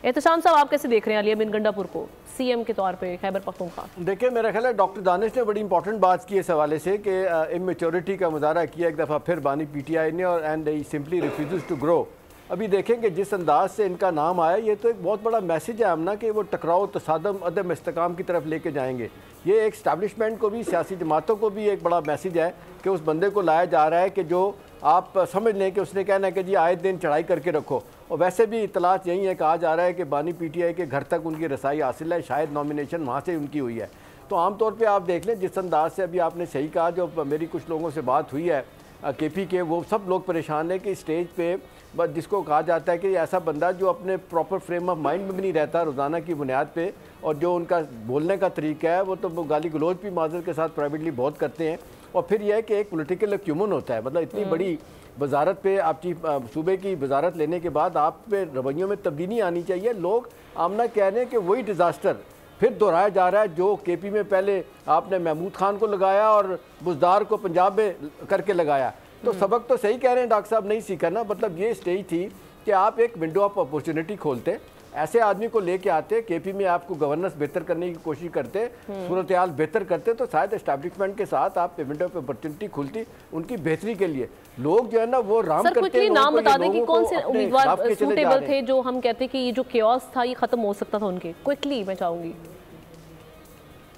एहतशाम साहब, आप कैसे देख रहे हैं अली अमीन गंडापुर को सीएम के तौर पे खैबर पख्तूनख्वा? देखिए, मेरा ख्याल है डॉक्टर दानिश ने बड़ी इंपॉर्टेंट बात की इस हवाले से कि इमेच्योरिटी का मुजाहरा किया एक दफ़ा फिर बानी पीटीआई ने, और and he simply refuse to grow. अभी देखेंगे जिस अंदाज से इनका नाम आया, ये तो एक बहुत बड़ा मैसेज है आमना कि वो टकराव, तसादम, अदम इस्तेकाम की तरफ लेके जाएंगे। ये एक स्टैब्लिशमेंट को भी, सियासी जमातों को भी एक बड़ा मैसेज है कि उस बंदे को लाया जा रहा है कि जो आप समझ लें कि उसने कहना है कि जी आए दिन चढ़ाई करके रखो। और वैसे भी इतलात यही है, कहा जा रहा है कि बानी पीटीआई के घर तक उनकी रसाई हासिल है, शायद नॉमिनेशन वहाँ से उनकी हुई है। तो आमतौर पर आप देख लें जिस अंदाज से अभी आपने सही कहा, जो मेरी कुछ लोगों से बात हुई है केपी के, वो सब लोग परेशान है कि स्टेज पे बस जिसको कहा जाता है कि ऐसा बंदा जो अपने प्रॉपर फ्रेम ऑफ माइंड में भी नहीं रहता रोज़ाना की बुनियाद पे, और जो उनका बोलने का तरीका है वो तो गाली गलौज भी माजर के साथ प्राइवेटली बहुत करते हैं। और फिर यह है कि एक पॉलिटिकल एक्यूमन होता है, मतलब इतनी बड़ी वजारत पे आपकी सूबे की वजारत लेने के बाद आप पे रवैयों में तब्दीली आनी चाहिए। लोग आमना कह रहे हैं कि वही डिज़ास्टर फिर दोहराया जा रहा है जो केपी में पहले आपने महमूद खान को लगाया और बुजदार को पंजाब में करके लगाया। तो सबक तो सही कह रहे हैं डॉक्टर साहब, नहीं सीखा ना। मतलब ये स्टेज थी कि आप एक विंडो ऑफ अपॉर्चुनिटी खोलते, ऐसे आदमी को लेके आते, केपी में आपको गवर्नेंस बेहतर करने की कोशिश करते, सूरत हाल बेहतर करते, तो शायद एस्टैब्लिशमेंट के साथ आप विंडो ऑफ अपॉर्चुनिटी खुलती उनकी बेहतरी के लिए। लोग जो है ना वो राम करते हैं। नाम बता दें कि कौन से उम्मीदवार सूटेबल थे जो हम कहते हैं कि ये जो केओस था ये खत्म हो सकता था उनके? क्विकली मैं चाहूंगी।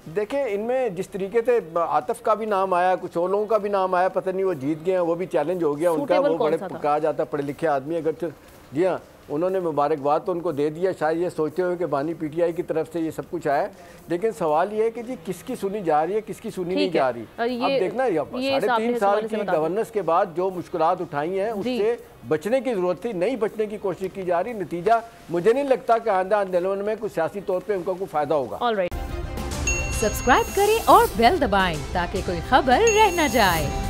देखिए, इनमें जिस तरीके से आतिफ का भी नाम आया, कुछ और लोगों का भी नाम आया, पता नहीं वो जीत गए हैं, वो भी चैलेंज हो गया उनका। वो बड़े कहा जाता पढ़े लिखे आदमी, अगर तो जी हाँ उन्होंने मुबारकबाद तो उनको दे दिया, शायद ये सोचते हुए कि बानी पीटीआई की तरफ से ये सब कुछ आया। लेकिन सवाल ये है कि जी किसकी सुनी जा रही है, किसकी सुनी नहीं जा रही। अब देखना 3.5 साल की गवर्नेंस के बाद जो मुश्किलात उठाई हैं उससे बचने की जरूरत थी, नहीं बचने की कोशिश की जा रही। नतीजा मुझे नहीं लगता कि आंदा आंदोलन में कुछ सियासी तौर पर उनका कोई फायदा होगा। सब्सक्राइब करें और बेल दबाएं ताकि कोई खबर रह न जाए।